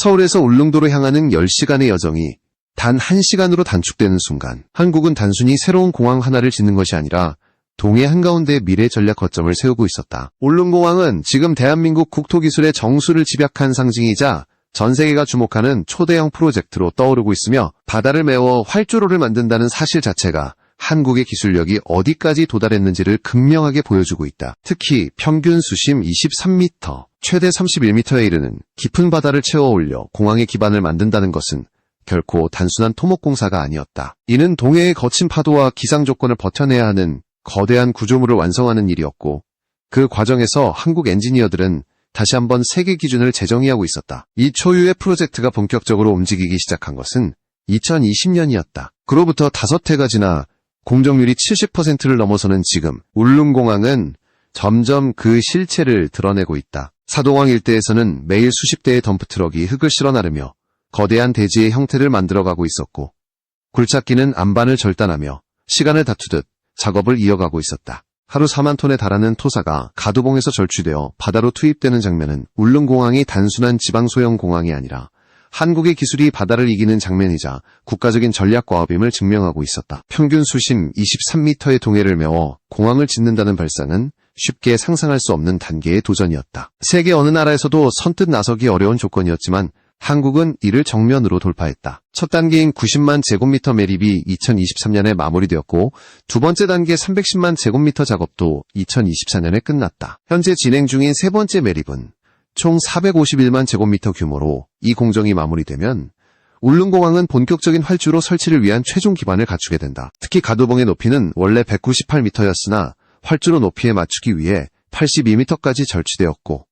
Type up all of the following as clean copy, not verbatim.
서울에서 울릉도로 향하는 10시간의 여정이 단 1시간으로 단축되는 순간 한국은 단순히 새로운 공항 하나를 짓는 것이 아니라 동해 한가운데 미래 전략 거점을 세우고 있었다. 울릉공항은 지금 대한민국 국토기술의 정수를 집약한 상징이자 전 세계가 주목하는 초대형 프로젝트로 떠오르고 있으며 바다를 메워 활주로를 만든다는 사실 자체가 한국의 기술력이 어디까지 도달했는지를 극명하게 보여주고 있다. 특히 평균 수심 23m, 최대 31m에 이르는 깊은 바다를 채워 올려 공항의 기반을 만든다는 것은 결코 단순한 토목공사가 아니었다. 이는 동해의 거친 파도와 기상 조건을 버텨내야 하는 거대한 구조물을 완성하는 일이었고 그 과정에서 한국 엔지니어들은 다시 한번 세계 기준을 재정의하고 있었다. 이 초유의 프로젝트가 본격적으로 움직이기 시작한 것은 2020년이었다. 그로부터 5해가 지나 공정률이 70%를 넘어서는 지금 울릉공항은 점점 그 실체를 드러내고 있다. 사동항 일대에서는 매일 수십 대의 덤프트럭이 흙을 실어 나르며 거대한 대지의 형태를 만들어가고 있었고 굴착기는 안반을 절단하며 시간을 다투듯 작업을 이어가고 있었다. 하루 4만 톤에 달하는 토사가 가두봉에서 절취되어 바다로 투입되는 장면은 울릉공항이 단순한 지방소형 공항이 아니라 한국의 기술이 바다를 이기는 장면이자 국가적인 전략과업임을 증명하고 있었다. 평균 수심 23m의 동해를 메워 공항을 짓는다는 발상은 쉽게 상상할 수 없는 단계의 도전이었다. 세계 어느 나라에서도 선뜻 나서기 어려운 조건이었지만 한국은 이를 정면으로 돌파했다. 첫 단계인 90만 제곱미터 매립이 2023년에 마무리되었고 두 번째 단계 310만 제곱미터 작업도 2024년에 끝났다. 현재 진행 중인 세 번째 매립은 총 451만 제곱미터 규모로 이 공정이 마무리되면 울릉공항은 본격적인 활주로 설치를 위한 최종 기반을 갖추게 된다. 특히 가두봉의 높이는 원래 198m였으나 활주로 높이에 맞추기 위해 82m까지 절취되었고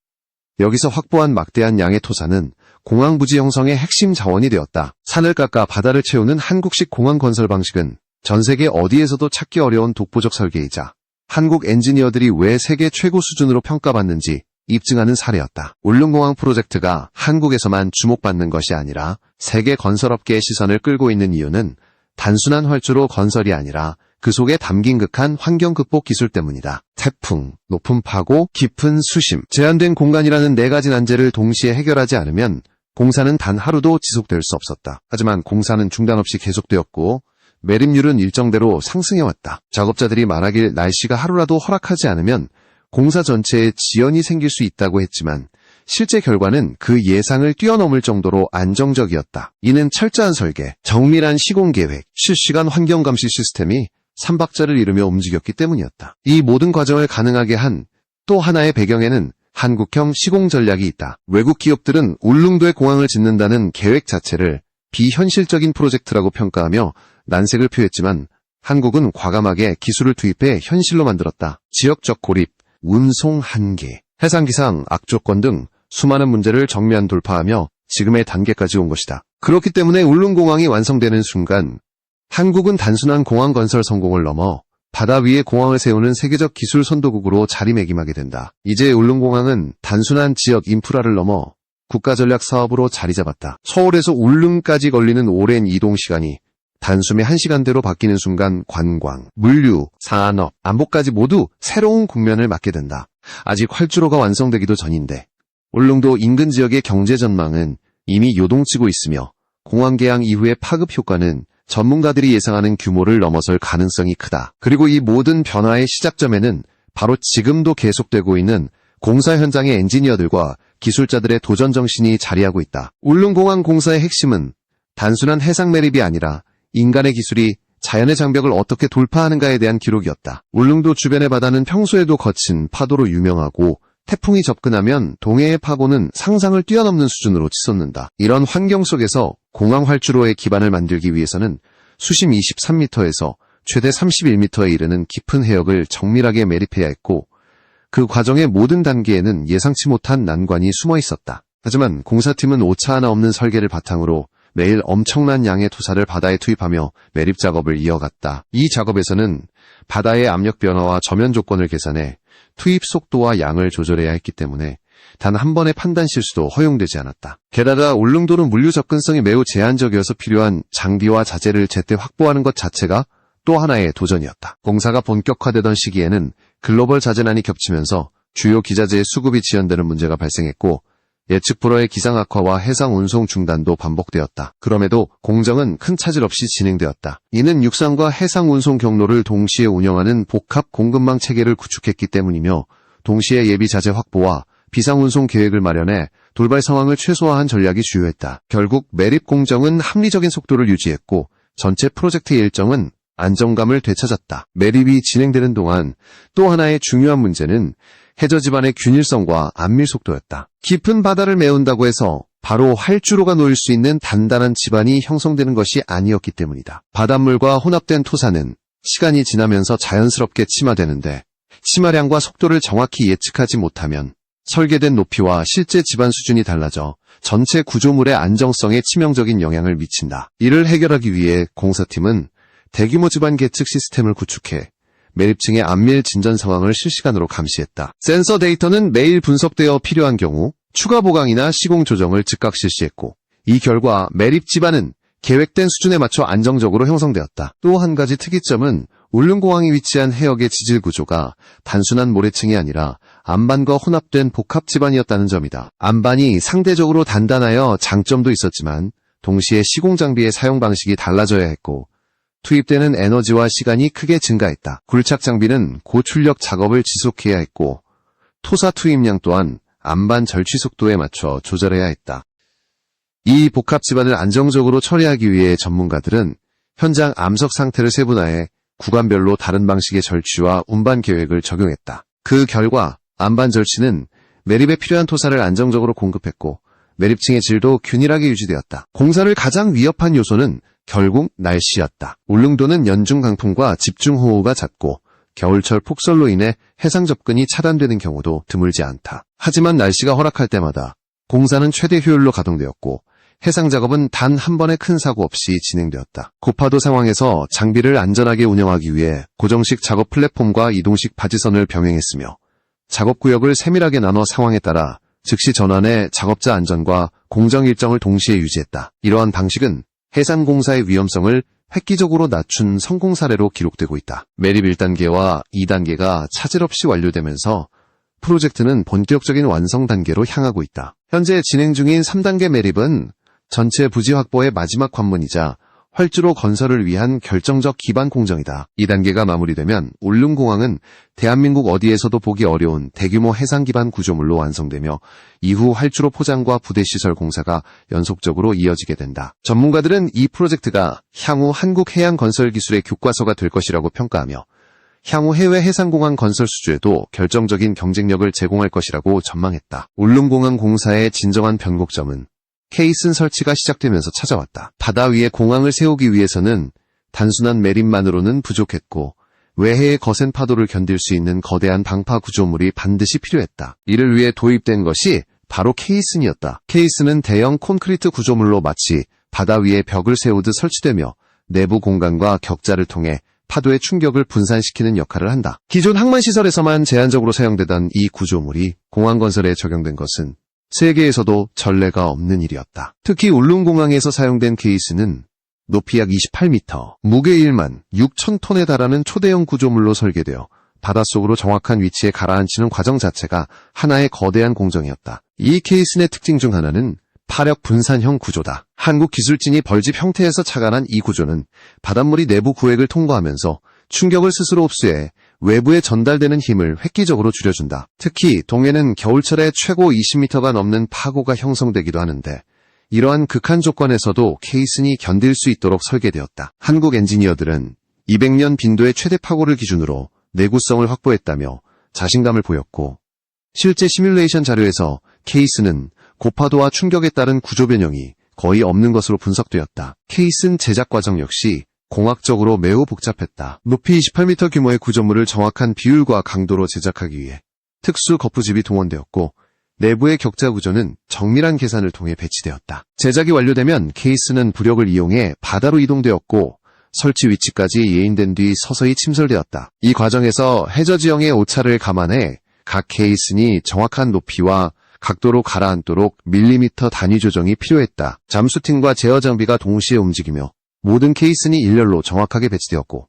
여기서 확보한 막대한 양의 토사는 공항 부지 형성의 핵심 자원이 되었다. 산을 깎아 바다를 채우는 한국식 공항 건설 방식은 전 세계 어디에서도 찾기 어려운 독보적 설계이자 한국 엔지니어들이 왜 세계 최고 수준으로 평가받는지 입증하는 사례였다. 울릉공항 프로젝트가 한국에서만 주목받는 것이 아니라 세계 건설업계의 시선을 끌고 있는 이유는 단순한 활주로 건설이 아니라 그 속에 담긴 극한 환경 극복 기술 때문이다. 태풍, 높은 파고, 깊은 수심, 제한된 공간이라는 네 가지 난제를 동시에 해결하지 않으면 공사는 단 하루도 지속될 수 없었다. 하지만 공사는 중단 없이 계속되었고 매립률은 일정대로 상승해왔다. 작업자들이 말하길 날씨가 하루라도 허락하지 않으면 공사 전체에 지연이 생길 수 있다고 했지만 실제 결과는 그 예상을 뛰어넘을 정도로 안정적이었다. 이는 철저한 설계, 정밀한 시공계획, 실시간 환경감시 시스템이 삼박자를 이루며 움직였기 때문이었다. 이 모든 과정을 가능하게 한 또 하나의 배경에는 한국형 시공 전략이 있다. 외국 기업들은 울릉도에 공항을 짓는다는 계획 자체를 비현실적인 프로젝트라고 평가하며 난색을 표했지만 한국은 과감하게 기술을 투입해 현실로 만들었다. 지역적 고립, 운송 한계, 해상기상, 악조건 등 수많은 문제를 정면 돌파하며 지금의 단계까지 온 것이다. 그렇기 때문에 울릉공항이 완성되는 순간 한국은 단순한 공항 건설 성공을 넘어 바다 위에 공항을 세우는 세계적 기술 선도국으로 자리매김하게 된다. 이제 울릉공항은 단순한 지역 인프라를 넘어 국가전략 사업으로 자리 잡았다. 서울에서 울릉까지 걸리는 오랜 이동 시간이 단숨에 1시간대로 바뀌는 순간 관광, 물류, 산업, 안보까지 모두 새로운 국면을 맞게 된다. 아직 활주로가 완성되기도 전인데 울릉도 인근 지역의 경제 전망은 이미 요동치고 있으며 공항 개항 이후의 파급 효과는 전문가들이 예상하는 규모를 넘어설 가능성이 크다. 그리고 이 모든 변화의 시작점에는 바로 지금도 계속되고 있는 공사 현장의 엔지니어들과 기술자들의 도전 정신이 자리하고 있다. 울릉공항 공사의 핵심은 단순한 해상 매립이 아니라 인간의 기술이 자연의 장벽을 어떻게 돌파하는가에 대한 기록이었다. 울릉도 주변의 바다는 평소에도 거친 파도로 유명하고 태풍이 접근하면 동해의 파고는 상상을 뛰어넘는 수준으로 치솟는다. 이런 환경 속에서 공항 활주로의 기반을 만들기 위해서는 수심 23m에서 최대 31m에 이르는 깊은 해역을 정밀하게 매립해야 했고 그 과정의 모든 단계에는 예상치 못한 난관이 숨어 있었다. 하지만 공사팀은 오차 하나 없는 설계를 바탕으로 매일 엄청난 양의 토사를 바다에 투입하며 매립 작업을 이어갔다. 이 작업에서는 바다의 압력 변화와 저면 조건을 계산해 투입 속도와 양을 조절해야 했기 때문에 단 한 번의 판단 실수도 허용되지 않았다. 게다가 울릉도는 물류 접근성이 매우 제한적이어서 필요한 장비와 자재를 제때 확보하는 것 자체가 또 하나의 도전이었다. 공사가 본격화되던 시기에는 글로벌 자재난이 겹치면서 주요 기자재의 수급이 지연되는 문제가 발생했고 예측 불허의 기상 악화와 해상 운송 중단도 반복되었다. 그럼에도 공정은 큰 차질 없이 진행되었다. 이는 육상과 해상 운송 경로를 동시에 운영하는 복합 공급망 체계를 구축했기 때문이며 동시에 예비 자재 확보와 비상 운송 계획을 마련해 돌발 상황을 최소화한 전략이 주요했다. 결국 매립 공정은 합리적인 속도를 유지했고 전체 프로젝트 일정은 안정감을 되찾았다. 매립이 진행되는 동안 또 하나의 중요한 문제는 해저 지반의 균일성과 안밀 속도였다. 깊은 바다를 메운다고 해서 바로 활주로가 놓일 수 있는 단단한 지반이 형성되는 것이 아니었기 때문이다. 바닷물과 혼합된 토사는 시간이 지나면서 자연스럽게 침하되는데 침하량과 속도를 정확히 예측하지 못하면 설계된 높이와 실제 지반 수준이 달라져 전체 구조물의 안정성에 치명적인 영향을 미친다. 이를 해결하기 위해 공사팀은 대규모 지반 계측 시스템을 구축해 매립층의 안밀 진전 상황을 실시간으로 감시했다. 센서 데이터는 매일 분석되어 필요한 경우 추가 보강이나 시공 조정을 즉각 실시했고 이 결과 매립 지반은 계획된 수준에 맞춰 안정적으로 형성되었다. 또 한 가지 특이점은 울릉공항이 위치한 해역의 지질 구조가 단순한 모래층이 아니라 안반과 혼합된 복합 지반이었다는 점이다. 안반이 상대적으로 단단하여 장점도 있었지만 동시에 시공 장비의 사용 방식이 달라져야 했고 투입되는 에너지와 시간이 크게 증가했다. 굴착 장비는 고출력 작업을 지속해야 했고 토사 투입량 또한 안반 절취 속도에 맞춰 조절해야 했다. 이 복합 지반을 안정적으로 처리하기 위해 전문가들은 현장 암석 상태를 세분화해 구간별로 다른 방식의 절취와 운반 계획을 적용했다. 그 결과 안반 절취는 매립에 필요한 토사를 안정적으로 공급했고 매립층의 질도 균일하게 유지되었다. 공사를 가장 위협한 요소는 결국 날씨였다. 울릉도는 연중 강풍과 집중호우가 잦고 겨울철 폭설로 인해 해상 접근이 차단되는 경우도 드물지 않다. 하지만 날씨가 허락할 때마다 공사는 최대 효율로 가동되었고 해상 작업은 단 한 번의 큰 사고 없이 진행되었다. 고파도 상황에서 장비를 안전하게 운영하기 위해 고정식 작업 플랫폼과 이동식 바지선을 병행했으며 작업구역을 세밀하게 나눠 상황에 따라 즉시 전환해 작업자 안전과 공정 일정을 동시에 유지했다. 이러한 방식은 해상공사의 위험성을 획기적으로 낮춘 성공 사례로 기록되고 있다. 매립 1단계와 2단계가 차질 없이 완료되면서 프로젝트는 본격적인 완성 단계로 향하고 있다. 현재 진행 중인 3단계 매립은 전체 부지 확보의 마지막 관문이자 활주로 건설을 위한 결정적 기반 공정이다. 2단계가 마무리되면 울릉공항은 대한민국 어디에서도 보기 어려운 대규모 해상 기반 구조물로 완성되며 이후 활주로 포장과 부대시설 공사가 연속적으로 이어지게 된다. 전문가들은 이 프로젝트가 향후 한국 해양 건설 기술의 교과서가 될 것이라고 평가하며 향후 해외 해상공항 건설 수주에도 결정적인 경쟁력을 제공할 것이라고 전망했다. 울릉공항 공사의 진정한 변곡점은 케이슨 설치가 시작되면서 찾아왔다. 바다 위에 공항을 세우기 위해서는 단순한 매립만으로는 부족했고 외해의 거센 파도를 견딜 수 있는 거대한 방파 구조물이 반드시 필요했다. 이를 위해 도입된 것이 바로 케이슨이었다. 케이슨은 대형 콘크리트 구조물로 마치 바다 위에 벽을 세우듯 설치되며 내부 공간과 격자를 통해 파도의 충격을 분산시키는 역할을 한다. 기존 항만시설에서만 제한적으로 사용되던 이 구조물이 공항 건설에 적용된 것은 세계에서도 전례가 없는 일이었다. 특히 울릉공항에서 사용된 케이스는 높이 약 28m, 무게 1만 6천 톤에 달하는 초대형 구조물로 설계되어 바닷속으로 정확한 위치에 가라앉히는 과정 자체가 하나의 거대한 공정이었다. 이 케이슨의 특징 중 하나는 파력 분산형 구조다. 한국 기술진이 벌집 형태에서 착안한 이 구조는 바닷물이 내부 구획을 통과하면서 충격을 스스로 흡수해 외부에 전달되는 힘을 획기적으로 줄여준다. 특히 동해는 겨울철에 최고 20m가 넘는 파고가 형성되기도 하는데 이러한 극한 조건에서도 케이슨이 견딜 수 있도록 설계되었다. 한국 엔지니어들은 200년 빈도의 최대 파고를 기준으로 내구성을 확보했다며 자신감을 보였고 실제 시뮬레이션 자료에서 케이슨은 고파도와 충격에 따른 구조 변형이 거의 없는 것으로 분석되었다. 케이슨 제작 과정 역시 공학적으로 매우 복잡했다. 높이 28m 규모의 구조물을 정확한 비율과 강도로 제작하기 위해 특수 거푸집이 동원되었고 내부의 격자 구조는 정밀한 계산을 통해 배치되었다. 제작이 완료되면 케이스는 부력을 이용해 바다로 이동되었고 설치 위치까지 예인된 뒤 서서히 침설되었다. 이 과정에서 해저 지형의 오차를 감안해 각 케이슨이 정확한 높이와 각도로 가라앉도록 밀리미터 단위 조정이 필요했다. 잠수팀과 제어 장비가 동시에 움직이며 모든 케이슨이 일렬로 정확하게 배치되었고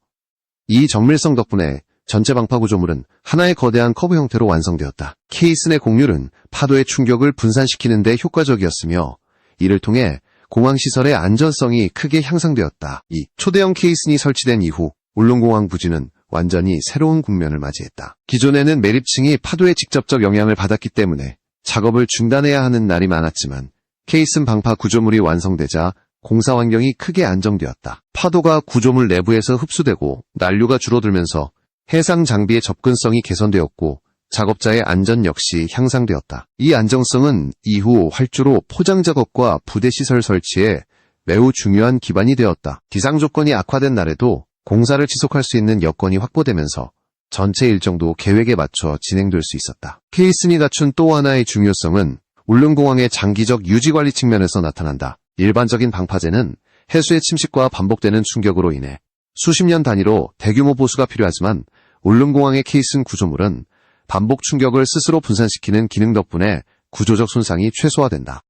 이 정밀성 덕분에 전체 방파 구조물은 하나의 거대한 커브 형태로 완성되었다. 케이슨의 곡률은 파도의 충격을 분산시키는 데 효과적이었으며 이를 통해 공항시설의 안전성이 크게 향상되었다. 이 초대형 케이슨이 설치된 이후 울릉공항 부지는 완전히 새로운 국면을 맞이했다. 기존에는 매립층이 파도에 직접적 영향을 받았기 때문에 작업을 중단해야 하는 날이 많았지만 케이슨 방파 구조물이 완성되자 공사 환경이 크게 안정되었다. 파도가 구조물 내부에서 흡수되고 난류가 줄어들면서 해상 장비의 접근성이 개선되었고 작업자의 안전 역시 향상되었다. 이 안정성은 이후 활주로 포장 작업과 부대 시설 설치에 매우 중요한 기반이 되었다. 기상 조건이 악화된 날에도 공사를 지속할 수 있는 여건이 확보되면서 전체 일정도 계획에 맞춰 진행될 수 있었다. 케이슨이 갖춘 또 하나의 중요성은 울릉공항의 장기적 유지 관리 측면에서 나타난다. 일반적인 방파제는 해수의 침식과 반복되는 충격으로 인해 수십 년 단위로 대규모 보수가 필요하지만 울릉공항의 케이슨 구조물은 반복 충격을 스스로 분산시키는 기능 덕분에 구조적 손상이 최소화된다.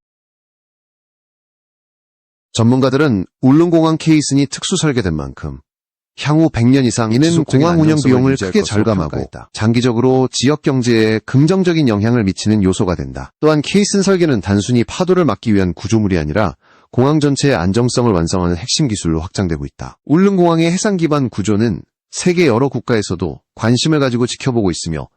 전문가들은 울릉공항 케이슨이 특수 설계된 만큼 향후 100년 이상 이는 공항 운영 비용을 크게 절감하고 장기적으로 지역 경제에 긍정적인 영향을 미치는 요소가 된다. 또한 케이슨 설계는 단순히 파도를 막기 위한 구조물이 아니라 공항 전체의 안정성을 완성하는 핵심 기술로 확장되고 있다. 울릉공항의 해상 기반 구조는 세계 여러 국가에서도 관심을 가지고 지켜보고 있으며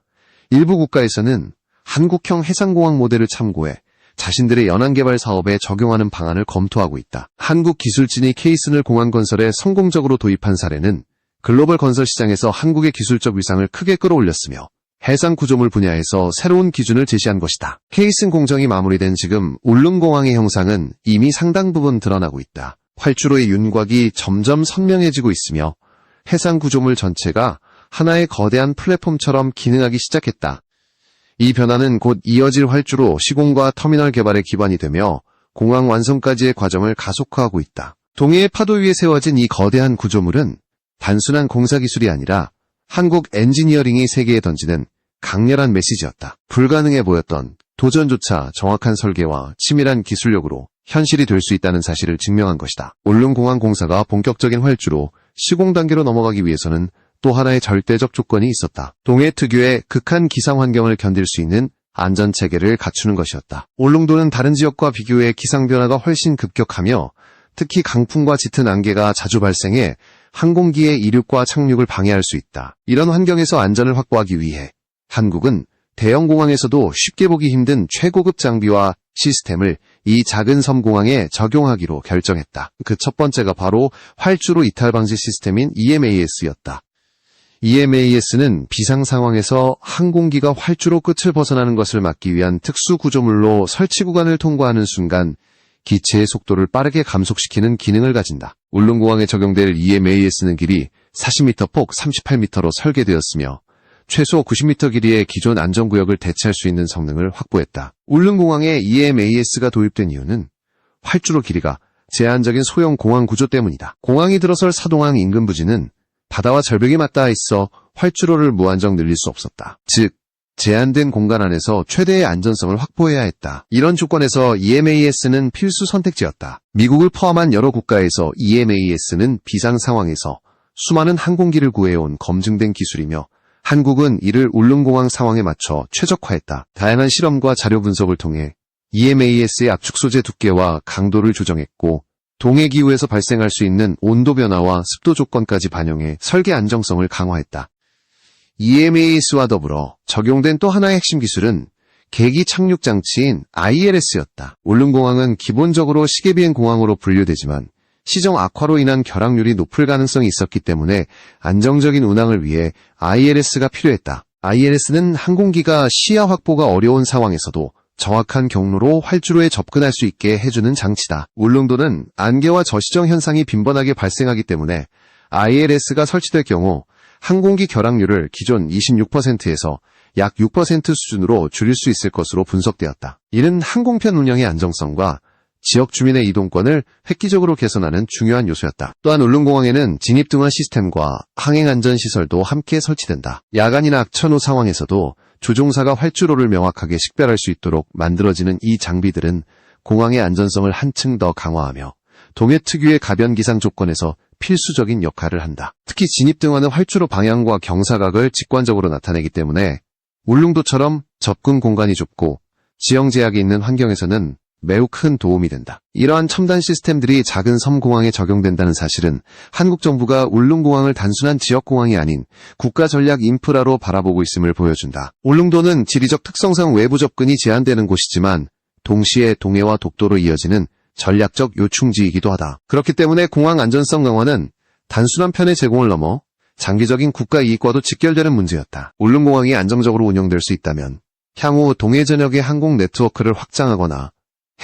일부 국가에서는 한국형 해상공항 모델을 참고해 자신들의 연안개발 사업에 적용하는 방안을 검토하고 있다. 한국 기술진이 케이슨을 공항 건설에 성공적으로 도입한 사례는 글로벌 건설 시장에서 한국의 기술적 위상을 크게 끌어올렸으며 해상 구조물 분야에서 새로운 기준을 제시한 것이다. 케이슨 공정이 마무리된 지금 울릉공항의 형상은 이미 상당 부분 드러나고 있다. 활주로의 윤곽이 점점 선명해지고 있으며 해상 구조물 전체가 하나의 거대한 플랫폼처럼 기능하기 시작했다. 이 변화는 곧 이어질 활주로 시공과 터미널 개발의 기반이 되며 공항 완성까지의 과정을 가속화하고 있다. 동해의 파도 위에 세워진 이 거대한 구조물은 단순한 공사 기술이 아니라 한국 엔지니어링이 세계에 던지는 강렬한 메시지였다. 불가능해 보였던 도전조차 정확한 설계와 치밀한 기술력으로 현실이 될 수 있다는 사실을 증명한 것이다. 울릉공항 공사가 본격적인 활주로 시공 단계로 넘어가기 위해서는 또 하나의 절대적 조건이 있었다. 동해 특유의 극한 기상 환경을 견딜 수 있는 안전체계를 갖추는 것이었다. 울릉도는 다른 지역과 비교해 기상 변화가 훨씬 급격하며 특히 강풍과 짙은 안개가 자주 발생해 항공기의 이륙과 착륙을 방해할 수 있다. 이런 환경에서 안전을 확보하기 위해 한국은 대형 공항에서도 쉽게 보기 힘든 최고급 장비와 시스템을 이 작은 섬공항에 적용하기로 결정했다. 그 첫 번째가 바로 활주로 이탈 방지 시스템인 EMAS였다. EMAS는 비상 상황에서 항공기가 활주로 끝을 벗어나는 것을 막기 위한 특수 구조물로 설치 구간을 통과하는 순간 기체의 속도를 빠르게 감속시키는 기능을 가진다. 울릉공항에 적용될 EMAS는 길이 40m 폭 38m로 설계되었으며 최소 90m 길이의 기존 안전구역을 대체할 수 있는 성능을 확보했다. 울릉공항에 EMAS가 도입된 이유는 활주로 길이가 제한적인 소형 공항 구조 때문이다. 공항이 들어설 사동항 인근 부지는 바다와 절벽이 맞닿아 있어 활주로를 무한정 늘릴 수 없었다. 즉, 제한된 공간 안에서 최대의 안전성을 확보해야 했다. 이런 조건에서 EMAS는 필수 선택지였다. 미국을 포함한 여러 국가에서 EMAS는 비상 상황에서 수많은 항공기를 구해온 검증된 기술이며 한국은 이를 울릉공항 상황에 맞춰 최적화했다. 다양한 실험과 자료 분석을 통해 EMAS의 압축 소재 두께와 강도를 조정했고 동해 기후에서 발생할 수 있는 온도 변화와 습도 조건까지 반영해 설계 안정성을 강화했다. EMAS와 더불어 적용된 또 하나의 핵심 기술은 계기 착륙 장치인 ILS였다. 울릉공항은 기본적으로 시계비행 공항으로 분류되지만 시정 악화로 인한 결항률이 높을 가능성이 있었기 때문에 안정적인 운항을 위해 ILS가 필요했다. ILS는 항공기가 시야 확보가 어려운 상황에서도 정확한 경로로 활주로에 접근할 수 있게 해주는 장치다. 울릉도는 안개와 저시정 현상이 빈번하게 발생하기 때문에 ILS가 설치될 경우 항공기 결항률을 기존 26%에서 약 6% 수준으로 줄일 수 있을 것으로 분석되었다. 이는 항공편 운영의 안정성과 지역 주민의 이동권을 획기적으로 개선하는 중요한 요소였다. 또한 울릉공항에는 진입등화 시스템과 항행안전시설도 함께 설치된다. 야간이나 악천후 상황에서도 조종사가 활주로를 명확하게 식별할 수 있도록 만들어지는 이 장비들은 공항의 안전성을 한층 더 강화하며 동해 특유의 가변 기상 조건에서 필수적인 역할을 한다. 특히 진입등화는 활주로 방향과 경사각을 직관적으로 나타내기 때문에 울릉도처럼 접근 공간이 좁고 지형 제약이 있는 환경에서는 매우 큰 도움이 된다. 이러한 첨단 시스템들이 작은 섬공항에 적용된다는 사실은 한국 정부가 울릉공항을 단순한 지역공항이 아닌 국가전략 인프라로 바라보고 있음을 보여준다. 울릉도는 지리적 특성상 외부 접근이 제한되는 곳이지만 동시에 동해와 독도로 이어지는 전략적 요충지이기도 하다. 그렇기 때문에 공항 안전성 강화는 단순한 편의 제공을 넘어 장기적인 국가 이익과도 직결되는 문제였다. 울릉공항이 안정적으로 운영될 수 있다면 향후 동해 전역의 항공 네트워크를 확장하거나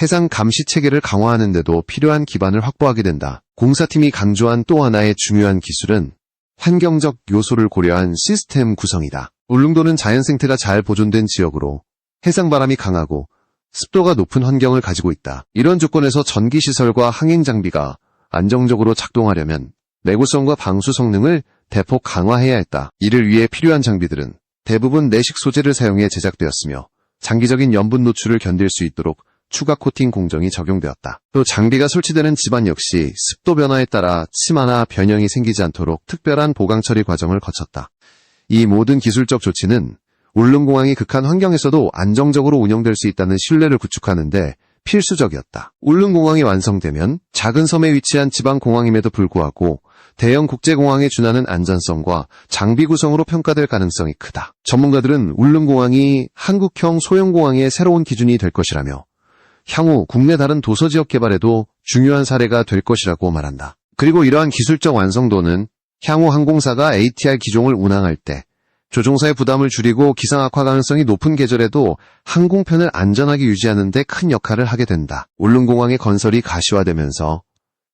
해상 감시 체계를 강화하는 데도 필요한 기반을 확보하게 된다. 공사팀이 강조한 또 하나의 중요한 기술은 환경적 요소를 고려한 시스템 구성이다. 울릉도는 자연 생태가 잘 보존된 지역으로 해상바람이 강하고 습도가 높은 환경을 가지고 있다. 이런 조건에서 전기시설과 항행장비가 안정적으로 작동하려면 내구성과 방수 성능을 대폭 강화해야 했다. 이를 위해 필요한 장비들은 대부분 내식 소재를 사용해 제작되었으며 장기적인 염분 노출을 견딜 수 있도록 추가 코팅 공정이 적용되었다. 또 장비가 설치되는 집안 역시 습도 변화에 따라 침하나 변형이 생기지 않도록 특별한 보강 처리 과정을 거쳤다. 이 모든 기술적 조치는 울릉공항이 극한 환경에서도 안정적으로 운영될 수 있다는 신뢰를 구축하는 데 필수적이었다. 울릉공항이 완성되면 작은 섬에 위치한 지방공항임에도 불구하고 대형 국제공항에 준하는 안전성과 장비 구성으로 평가될 가능성이 크다. 전문가들은 울릉공항이 한국형 소형공항의 새로운 기준이 될 것이라며 향후 국내 다른 도서지역 개발에도 중요한 사례가 될 것이라고 말한다. 그리고 이러한 기술적 완성도는 향후 항공사가 ATR 기종을 운항할 때 조종사의 부담을 줄이고 기상 악화 가능성이 높은 계절에도 항공편을 안전하게 유지하는 데 큰 역할을 하게 된다. 울릉공항의 건설이 가시화되면서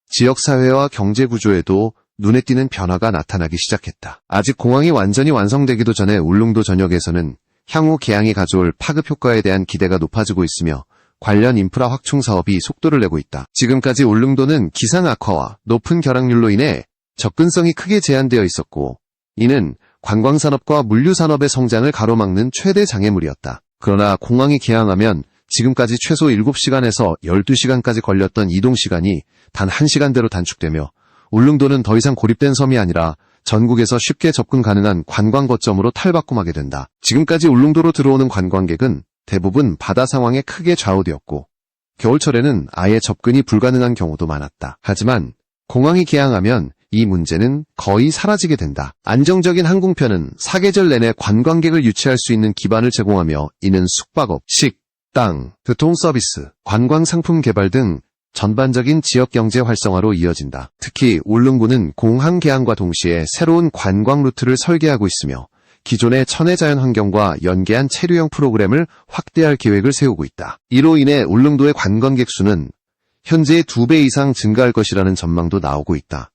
지역사회와 경제구조에도 눈에 띄는 변화가 나타나기 시작했다. 아직 공항이 완전히 완성되기도 전에 울릉도 전역에서는 향후 개항이 가져올 파급 효과에 대한 기대가 높아지고 있으며 관련 인프라 확충 사업이 속도를 내고 있다. 지금까지 울릉도는 기상 악화와 높은 결항률로 인해 접근성이 크게 제한되어 있었고 이는 관광산업과 물류산업의 성장을 가로막는 최대 장애물이었다. 그러나 공항이 개항하면 지금까지 최소 7시간에서 12시간까지 걸렸던 이동시간이 단 1시간대로 단축되며 울릉도는 더 이상 고립된 섬이 아니라 전국에서 쉽게 접근 가능한 관광 거점으로 탈바꿈하게 된다. 지금까지 울릉도로 들어오는 관광객은 대부분 바다 상황에 크게 좌우되었고 겨울철에는 아예 접근이 불가능한 경우도 많았다. 하지만 공항이 개항하면 이 문제는 거의 사라지게 된다. 안정적인 항공편은 사계절 내내 관광객을 유치할 수 있는 기반을 제공하며 이는 숙박업, 식당, 교통서비스, 관광상품 개발 등 전반적인 지역경제 활성화로 이어진다. 특히 울릉군은 공항 개항과 동시에 새로운 관광 루트를 설계하고 있으며 기존의 천혜자연 환경과 연계한 체류형 프로그램을 확대할 계획을 세우고 있다. 이로 인해 울릉도의 관광객 수는 현재의 2배 이상 증가할 것이라는 전망도 나오고 있다.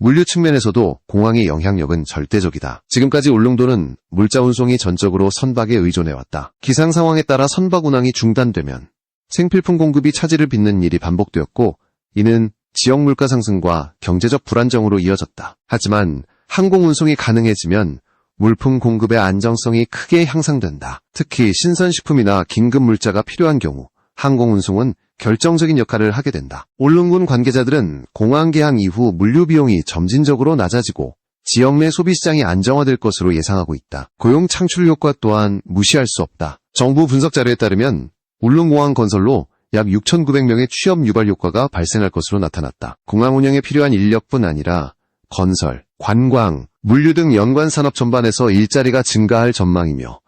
물류 측면에서도 공항의 영향력은 절대적이다. 지금까지 울릉도는 물자 운송이 전적으로 선박에 의존해왔다. 기상 상황에 따라 선박 운항이 중단되면 생필품 공급이 차질을 빚는 일이 반복되었고 이는 지역 물가 상승과 경제적 불안정으로 이어졌다. 하지만 항공 운송이 가능해지면 물품 공급의 안정성이 크게 향상된다. 특히 신선식품이나 긴급 물자가 필요한 경우 항공 운송은 결정적인 역할을 하게 된다. 울릉군 관계자들은 공항 개항 이후 물류 비용이 점진적으로 낮아지고 지역 내 소비 시장이 안정화될 것으로 예상하고 있다. 고용 창출 효과 또한 무시할 수 없다. 정부 분석 자료에 따르면 울릉공항 건설로 약 6,900명의 취업 유발 효과가 발생할 것으로 나타났다. 공항 운영에 필요한 인력뿐 아니라 건설, 관광, 물류 등 연관 산업 전반에서 일자리가 증가할 전망이며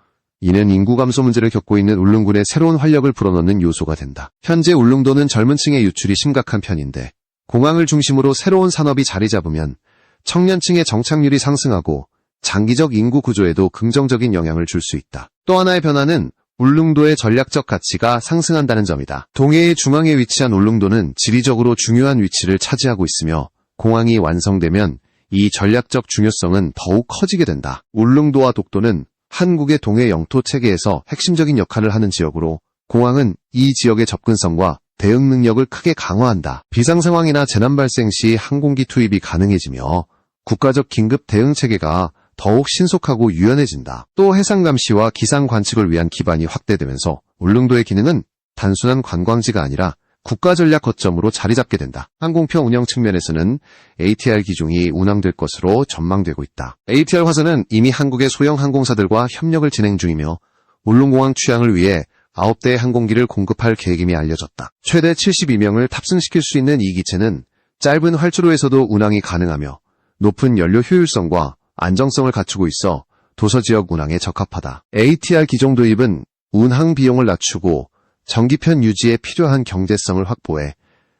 이는 인구 감소 문제를 겪고 있는 울릉군에 새로운 활력을 불어넣는 요소가 된다. 현재 울릉도는 젊은 층의 유출이 심각한 편인데 공항을 중심으로 새로운 산업이 자리 잡으면 청년층의 정착률이 상승하고 장기적 인구 구조에도 긍정적인 영향을 줄 수 있다. 또 하나의 변화는 울릉도의 전략적 가치가 상승한다는 점이다. 동해의 중앙에 위치한 울릉도는 지리적으로 중요한 위치를 차지하고 있으며 공항이 완성되면 이 전략적 중요성은 더욱 커지게 된다. 울릉도와 독도는 한국의 동해 영토 체계에서 핵심적인 역할을 하는 지역으로 공항은 이 지역의 접근성과 대응 능력을 크게 강화한다. 비상 상황이나 재난 발생 시 항공기 투입이 가능해지며 국가적 긴급 대응 체계가 더욱 신속하고 유연해진다. 또 해상 감시와 기상 관측을 위한 기반이 확대되면서 울릉도의 기능은 단순한 관광지가 아니라 국가 전략 거점으로 자리 잡게 된다. 항공편 운영 측면에서는 ATR 기종이 운항될 것으로 전망되고 있다. ATR 화선은 이미 한국의 소형 항공사들과 협력을 진행 중이며 울릉공항 취항을 위해 9대의 항공기를 공급할 계획임이 알려졌다. 최대 72명을 탑승시킬 수 있는 이 기체는 짧은 활주로에서도 운항이 가능하며 높은 연료 효율성과 안정성을 갖추고 있어 도서지역 운항에 적합하다. ATR 기종 도입은 운항 비용을 낮추고 정기편 유지에 필요한 경제성을 확보해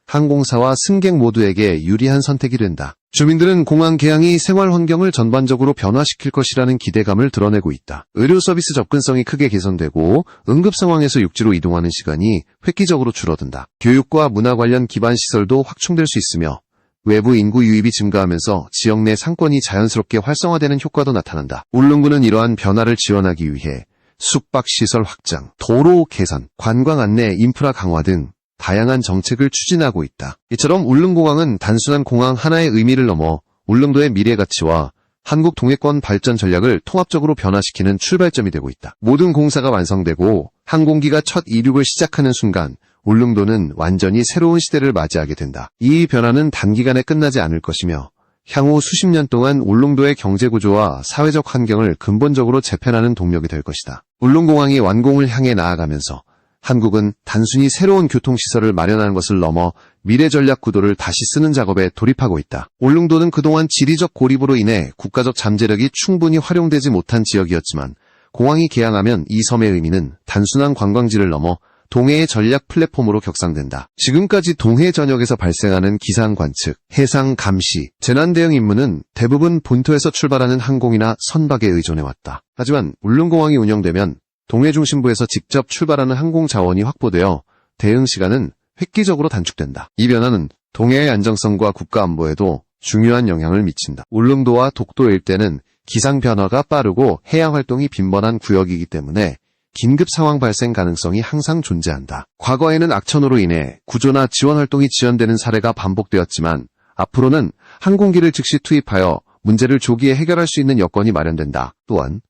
항공사와 승객 모두에게 유리한 선택이 된다. 주민들은 공항 개항이 생활 환경을 전반적으로 변화시킬 것이라는 기대감을 드러내고 있다. 의료 서비스 접근성이 크게 개선되고 응급 상황에서 육지로 이동하는 시간이 획기적으로 줄어든다. 교육과 문화 관련 기반 시설도 확충될 수 있으며 외부 인구 유입이 증가하면서 지역 내 상권이 자연스럽게 활성화되는 효과도 나타난다. 울릉군은 이러한 변화를 지원하기 위해 숙박시설 확장, 도로 개선, 관광 안내, 인프라 강화 등 다양한 정책을 추진하고 있다. 이처럼 울릉공항은 단순한 공항 하나의 의미를 넘어 울릉도의 미래 가치와 한국 동해권 발전 전략을 통합적으로 변화시키는 출발점이 되고 있다. 모든 공사가 완성되고 항공기가 첫 이륙을 시작하는 순간 울릉도는 완전히 새로운 시대를 맞이하게 된다. 이 변화는 단기간에 끝나지 않을 것이며 향후 수십 년 동안 울릉도의 경제구조와 사회적 환경을 근본적으로 재편하는 동력이 될 것이다. 울릉공항이 완공을 향해 나아가면서 한국은 단순히 새로운 교통시설을 마련하는 것을 넘어 미래 전략 구도를 다시 쓰는 작업에 돌입하고 있다. 울릉도는 그동안 지리적 고립으로 인해 국가적 잠재력이 충분히 활용되지 못한 지역이었지만 공항이 개항하면 이 섬의 의미는 단순한 관광지를 넘어 동해의 전략 플랫폼으로 격상된다. 지금까지 동해 전역에서 발생하는 기상 관측, 해상 감시, 재난 대응 임무는 대부분 본토에서 출발하는 항공이나 선박에 의존해왔다. 하지만 울릉공항이 운영되면 동해 중심부에서 직접 출발하는 항공 자원이 확보되어 대응 시간은 획기적으로 단축된다. 이 변화는 동해의 안정성과 국가 안보에도 중요한 영향을 미친다. 울릉도와 독도 일대는 기상 변화가 빠르고 해양 활동이 빈번한 구역이기 때문에 긴급 상황 발생 가능성이 항상 존재한다. 과거에는 악천후로 인해 구조나 지원 활동이 지연되는 사례가 반복되었지만 앞으로는 항공기를 즉시 투입하여 문제를 조기에 해결할 수 있는 여건이 마련된다. 또한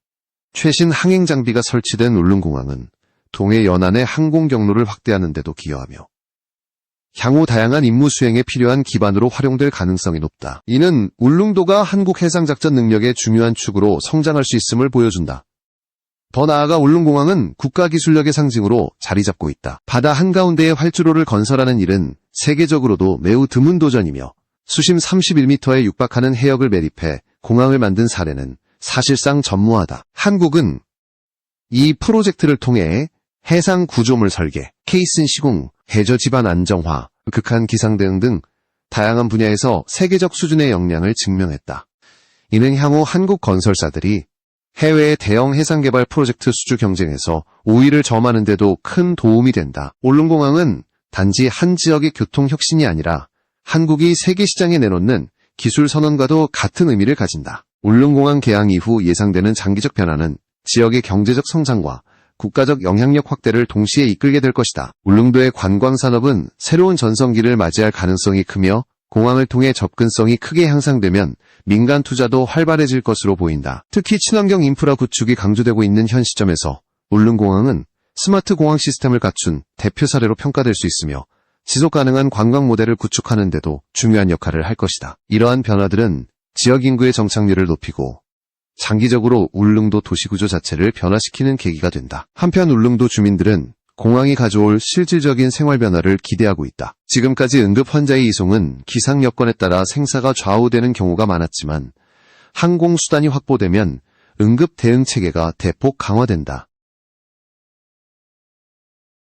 최신 항행 장비가 설치된 울릉공항은 동해 연안의 항공 경로를 확대하는 데도 기여하며 향후 다양한 임무 수행에 필요한 기반으로 활용될 가능성이 높다. 이는 울릉도가 한국 해상작전 능력의 중요한 축으로 성장할 수 있음을 보여준다. 더 나아가 울릉공항은 국가기술력의 상징으로 자리 잡고 있다. 바다 한가운데에 활주로를 건설하는 일은 세계적으로도 매우 드문 도전이며 수심 31m에 육박하는 해역을 매립해 공항을 만든 사례는 사실상 전무하다. 한국은 이 프로젝트를 통해 해상 구조물 설계, 케이슨 시공, 해저 지반 안정화, 극한 기상 대응 등 다양한 분야에서 세계적 수준의 역량을 증명했다. 이는 향후 한국 건설사들이 해외의 대형 해상개발 프로젝트 수주 경쟁에서 우위를 점하는 데도 큰 도움이 된다. 울릉공항은 단지 한 지역의 교통 혁신이 아니라 한국이 세계 시장에 내놓는 기술 선언과도 같은 의미를 가진다. 울릉공항 개항 이후 예상되는 장기적 변화는 지역의 경제적 성장과 국가적 영향력 확대를 동시에 이끌게 될 것이다. 울릉도의 관광산업은 새로운 전성기를 맞이할 가능성이 크며 공항을 통해 접근성이 크게 향상되면 민간 투자도 활발해질 것으로 보인다. 특히 친환경 인프라 구축이 강조되고 있는 현 시점에서 울릉공항은 스마트 공항 시스템을 갖춘 대표 사례로 평가될 수 있으며 지속 가능한 관광 모델을 구축하는 데도 중요한 역할을 할 것이다. 이러한 변화들은 지역 인구의 정착률을 높이고 장기적으로 울릉도 도시구조 자체를 변화시키는 계기가 된다. 한편 울릉도 주민들은 공항이 가져올 실질적인 생활 변화를 기대하고 있다. 지금까지 응급 환자의 이송은 기상 여건에 따라 생사가 좌우되는 경우가 많았지만 항공수단이 확보되면 응급 대응 체계가 대폭 강화된다.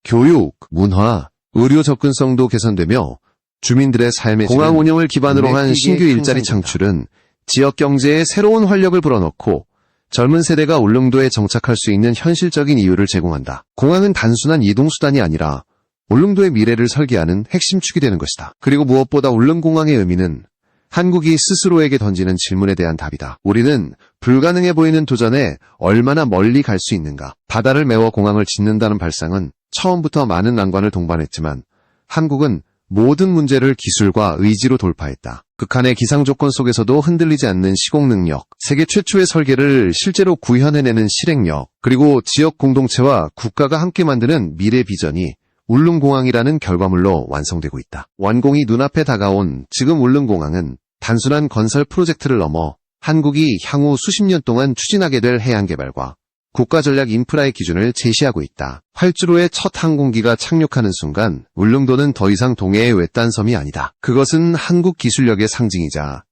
교육, 문화, 의료 접근성도 개선되며 주민들의 삶의 공항 운영을 기반으로 한 신규 일자리 창출은 지역 경제에 새로운 활력을 불어넣고 젊은 세대가 울릉도에 정착할 수 있는 현실적인 이유를 제공한다. 공항은 단순한 이동수단이 아니라 울릉도의 미래를 설계하는 핵심 축이 되는 것이다. 그리고 무엇보다 울릉공항의 의미는 한국이 스스로에게 던지는 질문에 대한 답이다. 우리는 불가능해 보이는 도전에 얼마나 멀리 갈 수 있는가? 바다를 메워 공항을 짓는다는 발상은 처음부터 많은 난관을 동반했지만 한국은 모든 문제를 기술과 의지로 돌파했다. 극한의 기상 조건 속에서도 흔들리지 않는 시공 능력, 세계 최초의 설계를 실제로 구현해내는 실행력, 그리고 지역 공동체와 국가가 함께 만드는 미래 비전이 울릉공항이라는 결과물로 완성되고 있다. 완공이 눈앞에 다가온 지금 울릉공항은 단순한 건설 프로젝트를 넘어 한국이 향후 수십 년 동안 추진하게 될 해양개발과 국가전략 인프라의 기준을 제시하고 있다. 활주로에 첫 항공기가 착륙하는 순간 울릉도는 더 이상 동해의 외딴 섬이 아니다. 그것은 한국 기술력의 상징이자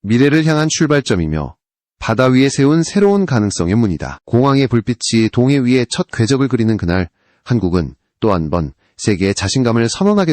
미래를 향한 출발점이며 바다 위에 세운 새로운 가능성의 문이다. 공항의 불빛이 동해 위에 첫 궤적을 그리는 그날 한국은 또 한 번 세계의 자신감을 선언하게 된다.